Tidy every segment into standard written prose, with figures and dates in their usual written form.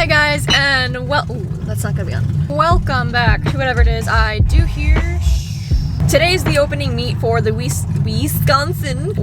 Hi guys, and that's not gonna be on. Welcome back to whatever it is I do here. Today's the opening meet for the Wisconsin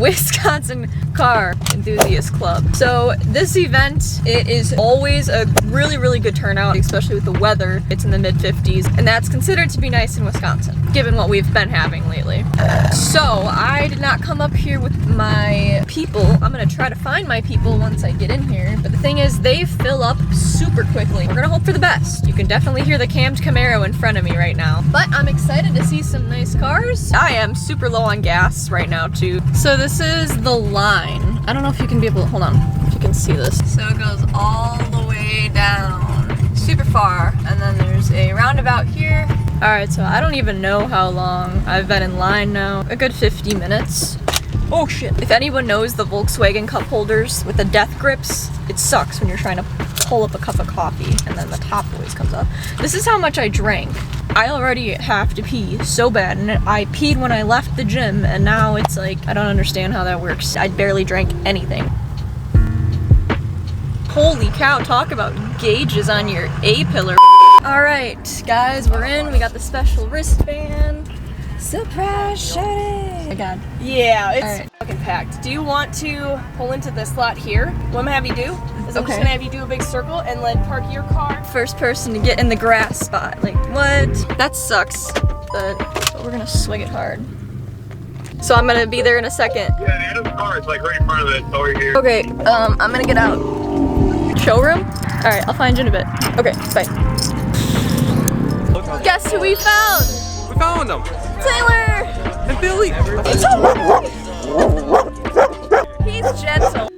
Car Enthusiast Club. So this event, it is always a really good turnout, especially with the weather. It's in the mid-50s, and that's considered to be nice in Wisconsin, given what we've been having lately. So I did not come up here with my people. I'm gonna try to find my people once I get in here, but the thing is, they fill up super quickly. We're gonna hope for the best. You can definitely hear the cammed Camaro in front of me right now, but I'm excited to see some nice cars. I am super low on gas right now too. So this is the line. I don't know if you can be able to, hold on, if you can see this. So it goes all the way down, super far, and then there's a roundabout here. Alright, so I don't even know how long I've been in line now. A good 50 minutes. Oh shit. If anyone knows the Volkswagen cup holders with the death grips, it sucks when you're trying to pull up a cup of coffee and then the top always comes up. This is how much I drank. I already have to pee so bad, and I peed when I left the gym, and now it's like, I don't understand how that works. I barely drank anything. Holy cow, talk about gauges on your A-pillar. Alright, guys, we're in. We got the special wristband. Surprise, shawty! Oh my god. Yeah, it's fucking packed. Do you want to pull into this slot here? What I'm gonna have you do is I'm just gonna have you do a big circle and then park your car. First person to get in the grass spot. Like, what? That sucks, but we're gonna swing it hard. So I'm gonna be there in a second. Yeah, the end of the car is like right in front of it. It's over here. Okay, I'm gonna get out. Showroom? Alright, I'll find you in a bit. Okay, bye. Guess who we found? We found them! Taylor! And Billy! He's gentle.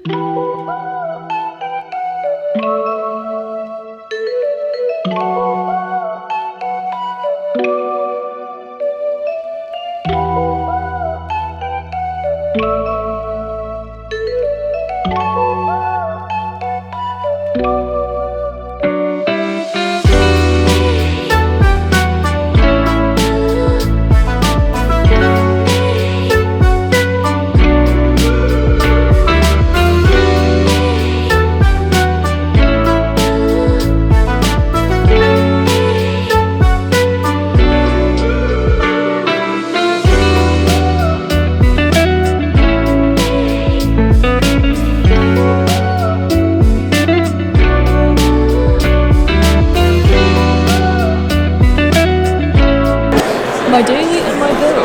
My daily and my bill.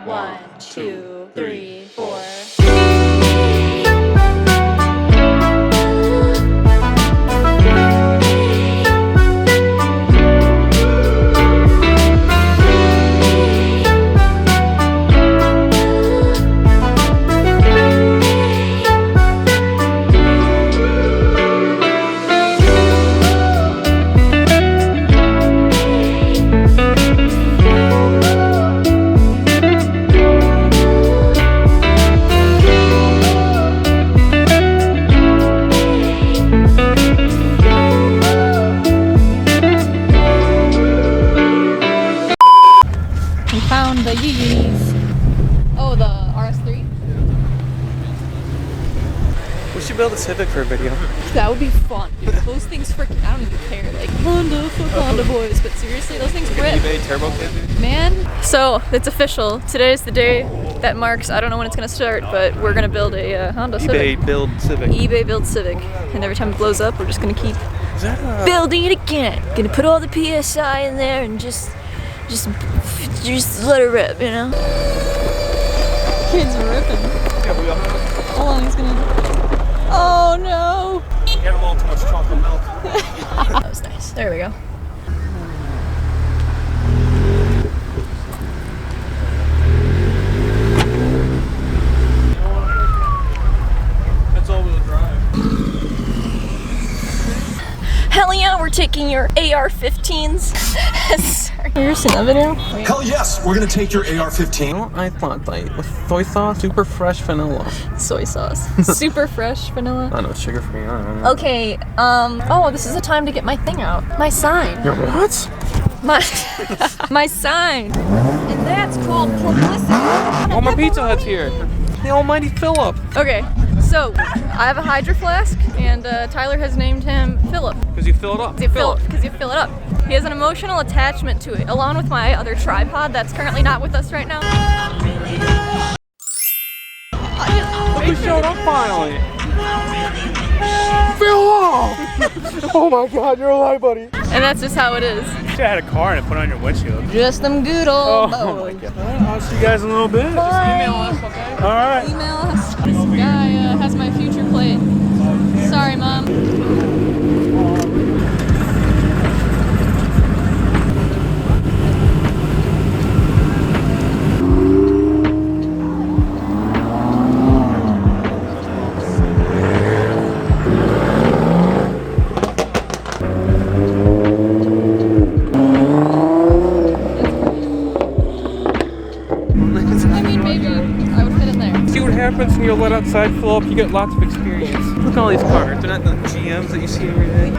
1, 2, 3, 4. Found the Yeezys. Oh, the RS3? We should build a Civic for a video. That would be fun, dude. Those things freaking, I don't even care. Like, Honda, fuck Honda boys. But seriously, those things rip. eBay Turbo Kit, dude. Man. So, it's official. Today's the day that marks, I don't know when it's going to start, but we're going to build a Honda Civic. eBay build Civic. eBay build Civic. And every time it blows up, we're just going to keep building it again. Gonna put all the PSI in there and just let it rip, you know? Kid's ripping. Yeah, we all Hold on, he's gonna... Oh no! We had a little too much chocolate milk. That was nice. There we go. That's all-wheel drive. Hell yeah, now we're taking your AR-15s. Sorry. You ever seen that video? Hell yes, we're gonna take your AR-15. Well, I thought like with soy sauce, super fresh vanilla. Soy sauce. Super fresh vanilla. I know, sugar free. I don't know. Okay, oh, this is the time to get my thing out. My sign. Your what? My my sign. And that's called publicity. Oh, my Pizza Hut's here. The almighty Philip. Okay, so I have a Hydro Flask, and Tyler has named him Philip. Because you fill it up. Because you fill it up. He has an emotional attachment to it, along with my other tripod that's currently not with us right now. You showed up finally. Philip! Oh my God, you're alive, buddy. And that's just how it is. You should have had a car and put it on your windshield. Just them good old Oh my boys. God. I'll see you guys in a little bit. Bye. Just email us, okay? All right. Email us. This guy has my future plate. Sorry, Mom. I mean, maybe I would fit in there. See what happens when you're let outside, Philip. You get lots of experience. Look at all these cars. They're not the GMs that you see every day.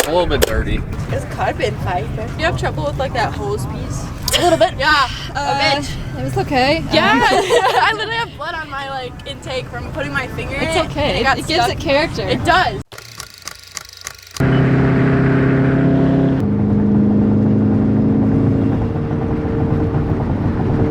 A little bit dirty. It's carbon fiber. You have trouble with like that hose piece? A little bit. Yeah, a bit. It was okay. Yeah, I literally have blood on my like intake from putting my finger in it. It's okay. and It gives it character. It does.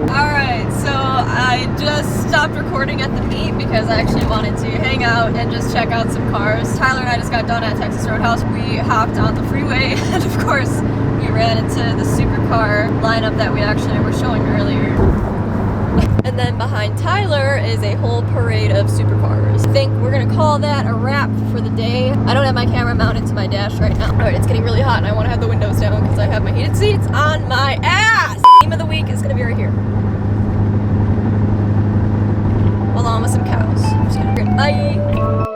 Alright, so I just stopped recording at the meet because I actually wanted to hang out and just check out some cars. Tyler and I just got done at Texas Roadhouse. We hopped on the freeway and of course we ran into the supercar lineup that we actually were showing earlier. And then behind Tyler is a whole parade of supercars. I think we're gonna call that a wrap for the day. I don't have my camera mounted to my dash right now. Alright, it's getting really hot and I wanna have the windows down because I have my heated seats on my ass! Theme of the week is gonna be right here. Along with some cows. Bye!